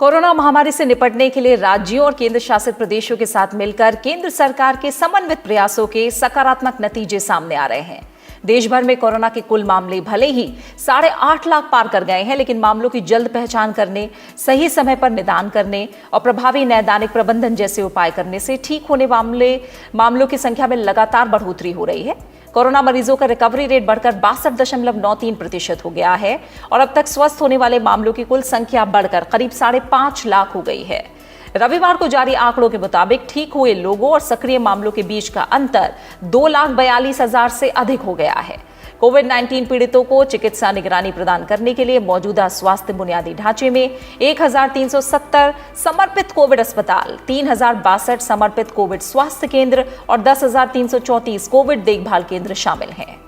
Corona महामारी से निपटने के लिए राज्यों और केंद्र शासित प्रदेशों के साथ मिलकर केंद्र सरकार के समन्वित प्रयासों के सकारात्मक नतीजे सामने आ रहे हैं। देश भर में कोरोना के कुल मामले भले ही 8.5 लाख पार कर गए हैं, लेकिन मामलों की जल्द पहचान करने, सही समय पर निदान करने और प्रभावी नैदानिक प्रबंधन जैसे उपाय करने से ठीक होने मामलों की संख्या में लगातार बढ़ोतरी हो रही है। कोरोना मरीजों का रिकवरी रेट बढ़कर 62.93% हो गया है और अब तक स्वस्थ होने वाले मामलों की कुल संख्या बढ़कर करीब 5.5 लाख हो गई है। रविवार को जारी आंकड़ों के मुताबिक ठीक हुए लोगों और सक्रिय मामलों के बीच का अंतर 2,42,000 से अधिक हो गया है। कोविड-19 पीड़ितों को चिकित्सा निगरानी प्रदान करने के लिए मौजूदा स्वास्थ्य बुनियादी ढांचे में 1,370 समर्पित कोविड अस्पताल, 3,062 समर्पित कोविड स्वास्थ्य केंद्र और 10,334 कोविड देखभाल केंद्र शामिल हैं।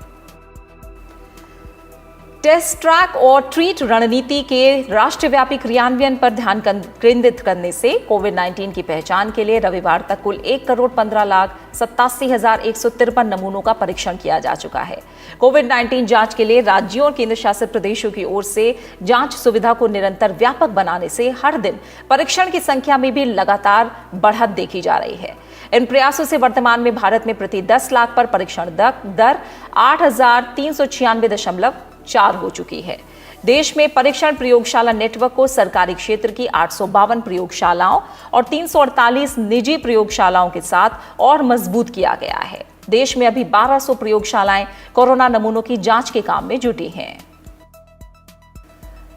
टेस्ट, ट्रैक और ट्रीट रणनीति के राष्ट्रव्यापी क्रियान्वयन पर ध्यान केंद्रित करने से कोविड-19 की पहचान के लिए रविवार तक कुल 1,15,87,153 नमूनों का परीक्षण किया जा चुका है। कोविड-19 जांच के लिए राज्यों और केंद्र शासित प्रदेशों की ओर से जांच सुविधा को निरंतर व्यापक बनाने से हर दिन परीक्षण की संख्या में भी लगातार बढ़त देखी जा रही है। इन प्रयासों से वर्तमान में भारत में प्रति 10 लाख पर परीक्षण दर 8,396.4 हो चुकी है। देश में परीक्षण प्रयोगशाला नेटवर्क को सरकारी क्षेत्र की 852 प्रयोगशालाओं और 348 निजी प्रयोगशालाओं के साथ और मजबूत किया गया है। देश में अभी 1200 प्रयोगशालाएं कोरोना नमूनों की जांच के काम में जुटी हैं।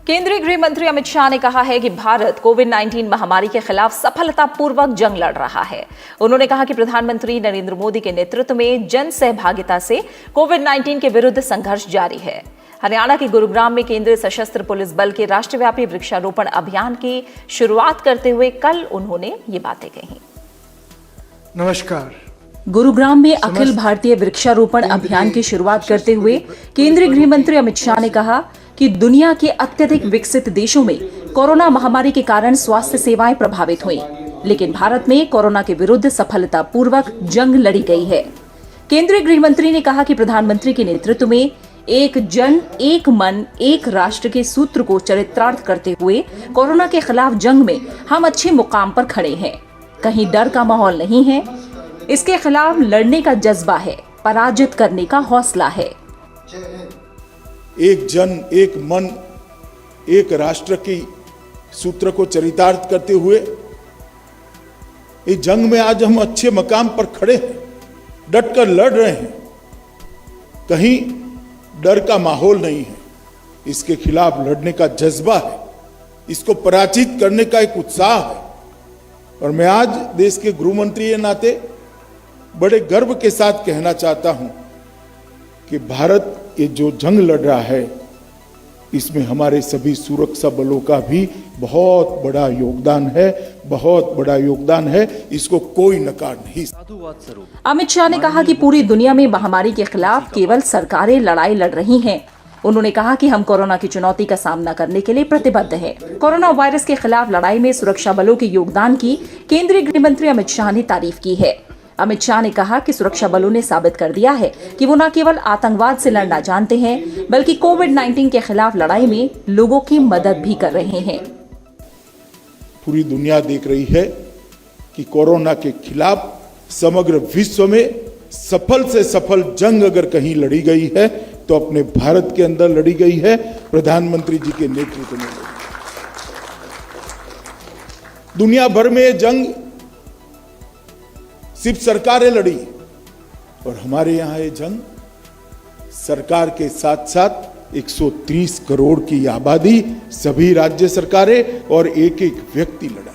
केंद्रीय गृह मंत्री अमित शाह ने कहा है कि भारत कोविड-19 महामारी के खिलाफ सफलतापूर्वक जंग लड़ रहा है। उन्होंने कहा कि प्रधानमंत्री नरेंद्र मोदी के नेतृत्व में जन सहभागिता से कोविड-19 के विरुद्ध संघर्ष जारी है। हरियाणा के गुरुग्राम में केंद्रीय सशस्त्र पुलिस बल के राष्ट्रव्यापी वृक्षारोपण अभियान की शुरुआत करते हुए कल उन्होंने ये बातें कही। नमस्कार। गुरुग्राम में अखिल भारतीय वृक्षारोपण अभियान की शुरुआत करते हुए केंद्रीय गृह मंत्री अमित शाह ने कहा कि दुनिया के अत्यधिक विकसित देशों में कोरोना महामारी के कारण स्वास्थ्य सेवाएं प्रभावित हुई, लेकिन भारत में कोरोना के विरुद्ध सफलतापूर्वक जंग लड़ी गई है। केंद्रीय गृह मंत्री ने कहा कि प्रधानमंत्री के नेतृत्व में एक जन, एक मन, एक राष्ट्र के सूत्र को चरितार्थ करते हुए कोरोना के खिलाफ जंग में हम अच्छे मुकाम पर खड़े हैं। कहीं डर का माहौल नहीं है, इसके खिलाफ लड़ने का जज्बा है, पराजित करने का हौसला है। एक जन, एक मन, एक राष्ट्र की सूत्र को चरितार्थ करते हुए इस जंग में आज हम अच्छे मकाम पर खड़े हैं, डटकर लड़ रहे हैं। कहीं डर का माहौल नहीं है, इसके खिलाफ लड़ने का जज्बा है, इसको पराजित करने का एक उत्साह है। और मैं आज देश के गृह मंत्री के नाते बड़े गर्व के साथ कहना चाहता हूं कि भारत ये जो जंग लड़ रहा है, इसमें हमारे सभी सुरक्षा बलों का भी बहुत बड़ा योगदान है, इसको कोई नकार नहीं। अमित शाह ने कहा कि पूरी दुनिया में महामारी के खिलाफ केवल सरकारें लड़ाई लड़ रही हैं। उन्होंने कहा कि हम कोरोना की चुनौती का सामना करने के लिए प्रतिबद्ध हैं। कोरोना वायरस के खिलाफ लड़ाई में सुरक्षा बलों के योगदान की केंद्रीय गृह मंत्री अमित शाह ने तारीफ की है। अमित शाह ने कहा कि सुरक्षा बलों ने साबित कर दिया है कि वो न केवल आतंकवाद से लड़ना जानते हैं, बल्कि कोविड-19 के खिलाफ लड़ाई में लोगों की मदद भी कर रहे हैं। पूरी दुनिया देख रही है कि कोरोना के खिलाफ समग्र विश्व में सफल से सफल जंग अगर कहीं लड़ी गई है तो अपने भारत के अंदर लड़ी गई है, प्रधानमंत्री जी के नेतृत्व में। दुनिया भर में जंग सिर्फ सरकारें लड़ी और हमारे यहां ये जंग सरकार के साथ साथ 130 करोड़ की आबादी, सभी राज्य सरकारें और एक एक व्यक्ति लड़ा।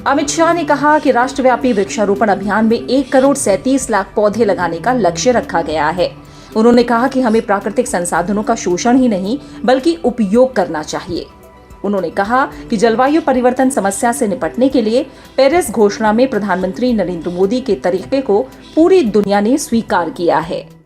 अमित शाह ने कहा कि राष्ट्रव्यापी वृक्षारोपण अभियान में 1,37 लाख पौधे लगाने का लक्ष्य रखा गया है। उन्होंने कहा कि हमें प्राकृतिक संसाधनों का शोषण ही नहीं बल्कि उपयोग करना चाहिए। उन्होंने कहा कि जलवायु परिवर्तन समस्या से निपटने के लिए पेरिस घोषणा में प्रधानमंत्री नरेंद्र मोदी के तरीके को पूरी दुनिया ने स्वीकार किया है।